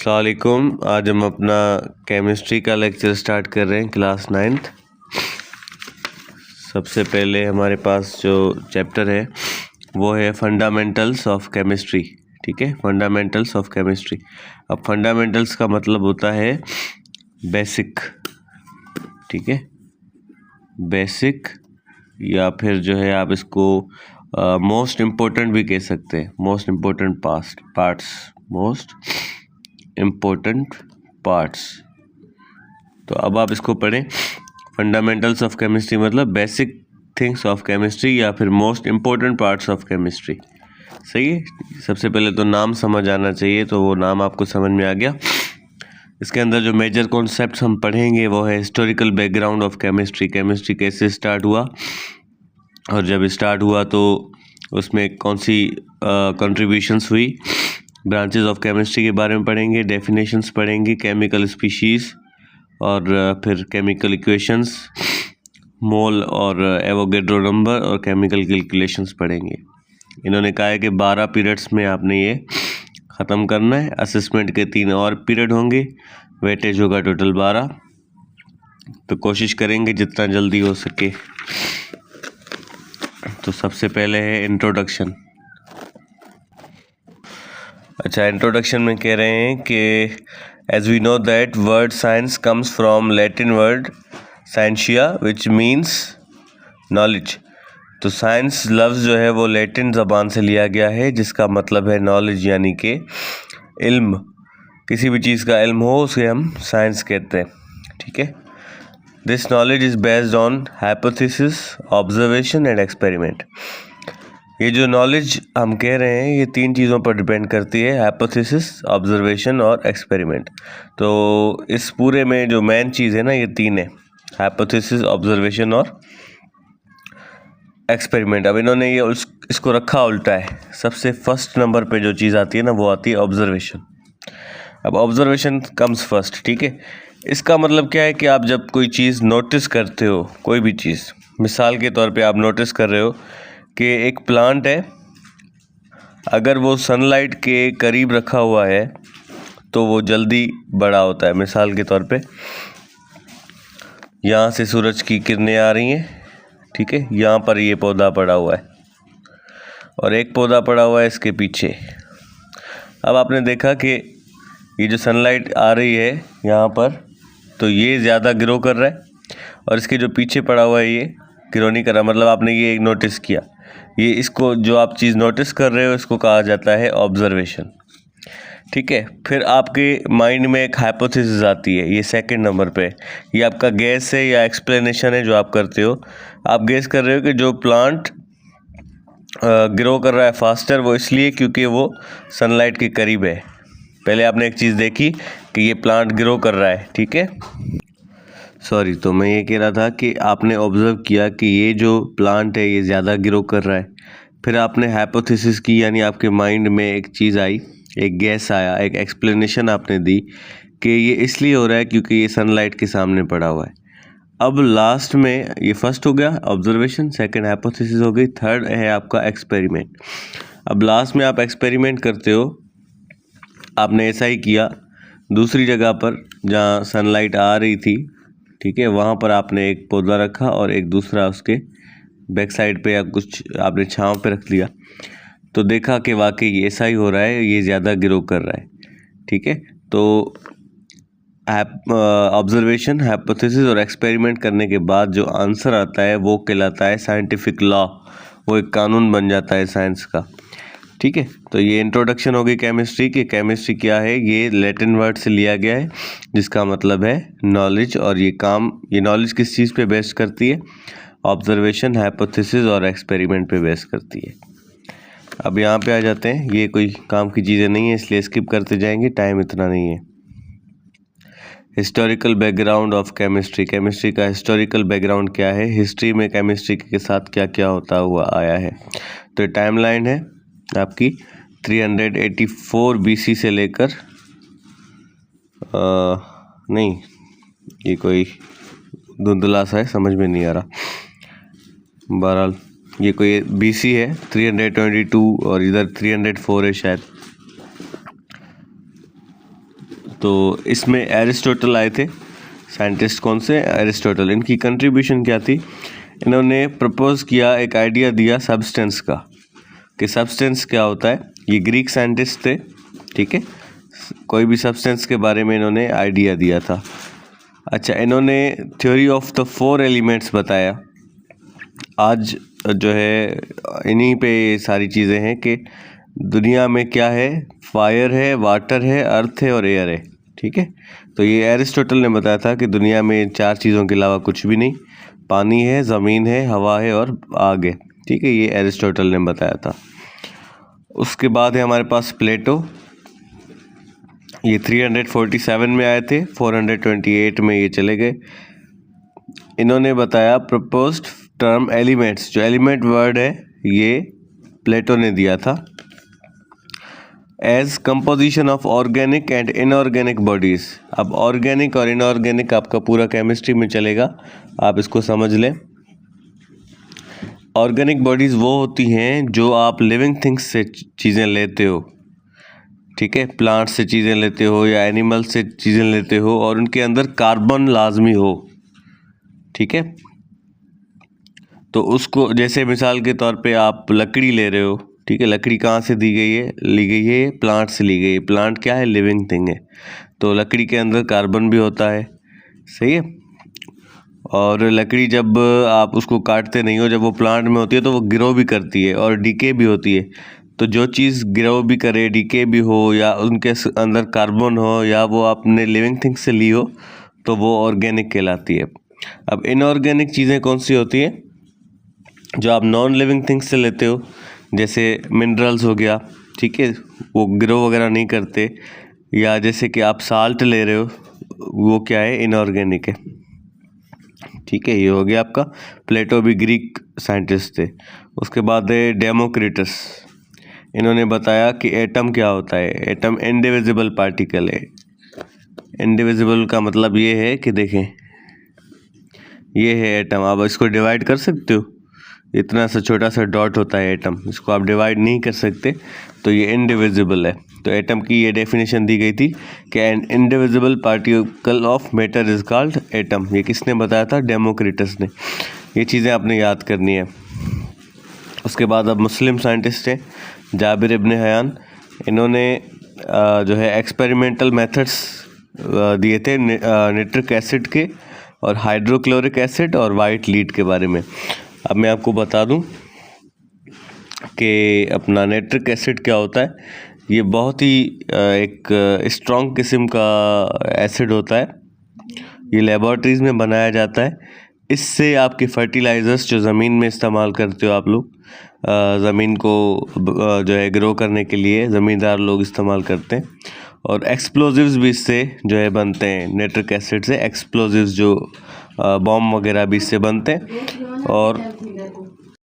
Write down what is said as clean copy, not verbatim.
अस्सलाम वालेकुम। आज हम अपना केमिस्ट्री का लेक्चर स्टार्ट कर रहे हैं, क्लास 9th। सबसे पहले हमारे पास जो चैप्टर है वो है फंडामेंटल्स ऑफ केमिस्ट्री। ठीक है, फंडामेंटल्स ऑफ केमिस्ट्री। अब फंडामेंटल्स का मतलब होता है बेसिक। ठीक है, बेसिक या फिर जो है आप इसको मोस्ट इम्पोर्टेंट भी कह सकते हैं। Most important parts. तो अब आप इसको पढ़ें। फंडामेंटल्स ऑफ केमिस्ट्री मतलब बेसिक थिंग्स ऑफ केमिस्ट्री या फिर most important parts of chemistry. सही है। सबसे पहले तो नाम समझ आना चाहिए, तो वो नाम आपको समझ में आ गया। इसके अंदर जो मेजर कॉन्सेप्ट्स हम पढ़ेंगे वो है historical background of chemistry. Chemistry कैसे स्टार्ट हुआ, और जब स्टार्ट हुआ तो उसमें कौन सी कंट्रीब्यूशंस हुई। ब्रांचेस ऑफ केमिस्ट्री के बारे में पढ़ेंगे, डेफिनेशंस पढ़ेंगे, केमिकल स्पीशीज़ और फिर केमिकल इक्वेशंस, मोल और एवोगैड्रो नंबर और केमिकल कैलकुलेशंस पढ़ेंगे। इन्होंने कहा है कि 12 पीरियड्स में आपने ये ख़त्म करना है। असेसमेंट के 3 और पीरियड होंगे, वेटेज होगा टोटल 12। तो कोशिश करेंगे जितना जल्दी हो सके। तो सबसे पहले है इंट्रोडक्शन। अच्छा, इंट्रोडक्शन में कह रहे हैं कि as we know that word science comes from Latin word scientia which means knowledge. तो साइंस लफ्ज़ जो है वो लैटिन ज़बान से लिया गया है, जिसका मतलब है नॉलेज, यानी कि इल्म। किसी भी चीज़ का इल्म हो उसे हम साइंस कहते हैं। ठीक है। This knowledge is based on hypothesis, observation and experiment. ये जो नॉलेज हम कह रहे हैं ये 3 चीज़ों पर डिपेंड करती है, हाइपोथेसिस, ऑब्जर्वेशन और एक्सपेरिमेंट। तो इस पूरे में जो मेन चीज़ है ना, ये 3 है, हाइपोथेसिस, ऑब्जर्वेशन और एक्सपेरिमेंट। अब इन्होंने ये इसको रखा उल्टा है। सबसे फर्स्ट नंबर पे जो चीज़ आती है ना, वो आती है ऑब्जर्वेशन। अब ऑब्जर्वेशन कम्स फर्स्ट। ठीक है। इसका मतलब क्या है कि आप जब कोई चीज़ नोटिस करते हो, कोई भी चीज़, मिसाल के तौर पे आप नोटिस कर रहे हो कि एक प्लांट है, अगर वो सनलाइट के करीब रखा हुआ है तो वो जल्दी बड़ा होता है। मिसाल के तौर पे यहाँ से सूरज की किरणें आ रही हैं, ठीक है, यहाँ पर ये पौधा पड़ा हुआ है और एक पौधा पड़ा हुआ है इसके पीछे। अब आपने देखा कि ये जो सनलाइट आ रही है यहाँ पर, तो ये ज़्यादा ग्रो कर रहा है और इसके जो पीछे पड़ा हुआ है ये ग्रो नहीं कर रहा। मतलब आपने ये नोटिस किया। ये इसको जो आप चीज़ नोटिस कर रहे हो इसको कहा जाता है ऑब्जर्वेशन। ठीक है। फिर आपके माइंड में एक हाइपोथेसिस आती है, ये सेकंड नंबर पे। ये आपका गेस है या एक्सप्लेनेशन है जो आप करते हो। आप गेस कर रहे हो कि जो प्लांट ग्रो कर रहा है फास्टर, वो इसलिए क्योंकि वो सनलाइट के करीब है। पहले आपने एक चीज़ देखी कि ये प्लांट ग्रो कर रहा है। ठीक है, सॉरी, तो मैं ये कह रहा था कि आपने ऑब्ज़र्व किया कि ये जो प्लांट है ये ज़्यादा ग्रो कर रहा है। फिर आपने हाइपोथेसिस की, यानी आपके माइंड में एक चीज़ आई, एक गैस आया, एक एक्सप्लेनेशन आपने दी कि ये इसलिए हो रहा है क्योंकि ये सनलाइट के सामने पड़ा हुआ है। अब लास्ट में ये फर्स्ट हो गया ऑब्जर्वेशन, सेकंड हाइपोथेसिस हो गई, थर्ड है आपका एक्सपेरिमेंट। अब लास्ट में आप एक्सपेरिमेंट करते हो। आपने ऐसा ही किया दूसरी जगह पर जहाँ सनलाइट आ रही थी, ठीक है, वहाँ पर आपने एक पौधा रखा और एक दूसरा उसके बैक साइड पे या कुछ आपने छांव पे रख लिया, तो देखा कि वाकई ऐसा ही हो रहा है, ये ज़्यादा ग्रो कर रहा है। ठीक है। तो ऑब्जर्वेशन, हाइपोथेसिस और एक्सपेरिमेंट करने के बाद जो आंसर आता है वो कहलाता है साइंटिफिक लॉ। वो एक कानून बन जाता है साइंस का। ठीक है। तो ये इंट्रोडक्शन हो गई केमिस्ट्री की। केमिस्ट्री क्या है, ये लैटिन वर्ड से लिया गया है जिसका मतलब है नॉलेज। और ये नॉलेज किस चीज़ पे बेस करती है, ऑब्जर्वेशन, हाइपोथेसिस और एक्सपेरिमेंट पे बेस करती है। अब यहाँ पे आ जाते हैं। ये कोई काम की चीज़ें नहीं है इसलिए स्किप करते जाएंगे, टाइम इतना नहीं है। Historical background of chemistry. Chemistry का हिस्टोरिकल बैकग्राउंड क्या है, हिस्ट्री में केमिस्ट्री के साथ क्या क्या होता हुआ आया है। तो ये टाइमलाइन है आपकी 384 BC से लेकर नहीं, ये कोई धुंधला सा है, समझ में नहीं आ रहा। बहरहाल ये कोई BC है 322 और इधर 304 है शायद। तो इसमें एरिस्टोटल आए थे साइंटिस्ट। कौन से? एरिस्टोटल। इनकी कंट्रीब्यूशन क्या थी? इन्होंने प्रपोज किया, एक आइडिया दिया सब्सटेंस का, कि सब्सटेंस क्या होता है। ये ग्रीक साइंटिस्ट थे, ठीक है। कोई भी सब्सटेंस के बारे में इन्होंने आइडिया दिया था। अच्छा, इन्होंने थ्योरी ऑफ द 4 एलिमेंट्स बताया। आज जो है इन्हीं पे सारी चीज़ें हैं कि दुनिया में क्या है, फायर है, वाटर है, अर्थ है और एयर है, ठीक है। तो ये एरिस्टोटल ने बताया था कि दुनिया में 4 चीज़ों के अलावा कुछ भी नहीं, पानी है, ज़मीन है, हवा है और आग है, ठीक है। ये एरिस्टोटल ने बताया था। उसके बाद है हमारे पास प्लेटो। ये 347 में आए थे, 428 में ये चले गए। इन्होंने बताया प्रपोज्ड टर्म एलिमेंट्स, जो एलिमेंट वर्ड है ये प्लेटो ने दिया था, as composition of organic and inorganic bodies. अब ऑर्गेनिक और इनऑर्गेनिक आपका पूरा केमिस्ट्री में चलेगा, आप इसको समझ लें। ऑर्गेनिक बॉडीज़ वो होती हैं जो आप लिविंग थिंग्स से चीज़ें लेते हो, ठीक है। प्लांट से चीज़ें लेते हो या एनिमल से चीज़ें लेते हो और उनके अंदर कार्बन लाजमी हो, ठीक है। तो उसको, जैसे मिसाल के तौर पे आप लकड़ी ले रहे हो, ठीक है। लकड़ी कहाँ से दी गई है? ली गई है प्लांट से ली गई है। प्लांट क्या है? लिविंग थिंग है। तो लकड़ी के अंदर कार्बन भी होता है, सही है। और लकड़ी जब आप उसको काटते नहीं हो, जब वो प्लांट में होती है तो वो ग्रो भी करती है और डीके भी होती है। तो जो चीज़ ग्रो भी करे, डीके भी हो, या उनके अंदर कार्बन हो, या वो आपने लिविंग थिंग से ली हो, तो वो ऑर्गेनिक कहलाती है। अब इनऑर्गेनिक चीज़ें कौन सी होती हैं? जो आप नॉन लिविंग थिंग्स से लेते हो, जैसे मिनरल्स हो गया, ठीक है, वो ग्रो वगैरह नहीं करते। या जैसे कि आप साल्ट ले रहे हो, वो क्या है? इनऑर्गेनिक है, ठीक है। ये हो गया आपका। प्लेटो भी ग्रीक साइंटिस्ट थे। उसके बाद है डेमोक्रिटस। इन्होंने बताया कि एटम क्या होता है। एटम इंडिविजिबल पार्टिकल है। इंडिविजिबल का मतलब ये है कि देखें, ये है एटम, आप इसको डिवाइड कर सकते हो, इतना सा छोटा सा डॉट होता है एटम, इसको आप डिवाइड नहीं कर सकते, तो ये इंडिविजिबल है। तो एटम की ये डेफिनेशन दी गई थी कि an indivisible particle of matter is called atom. ये किसने बताया था? डेमोक्रिटस ने। ये चीज़ें आपने याद करनी है। उसके बाद अब मुस्लिम साइंटिस्ट हैं जाबिर इब्न हयान। इन्होंने जो है एक्सपेरिमेंटल मेथड्स दिए थे निट्रिक एसिड के और हाइड्रोक्लोरिक एसिड और वाइट लीड के बारे में। अब मैं आपको बता दूं कि अपना नाइट्रिक एसिड क्या होता है। ये बहुत ही एक स्ट्रॉन्ग किस्म का एसिड होता है। ये लेबॉरेटरीज़ में बनाया जाता है। इससे आपके फर्टिलाइज़र्स जो ज़मीन में इस्तेमाल करते हो आप लोग, ज़मीन को जो है ग्रो करने के लिए ज़मींदार लोग इस्तेमाल करते हैं। और एक्सप्लोजिव्स भी इससे जो है बनते हैं, नाइट्रिक एसिड से। एक्सप्लोजिव्स जो बॉम्ब वगैरह भी इससे बनते हैं। और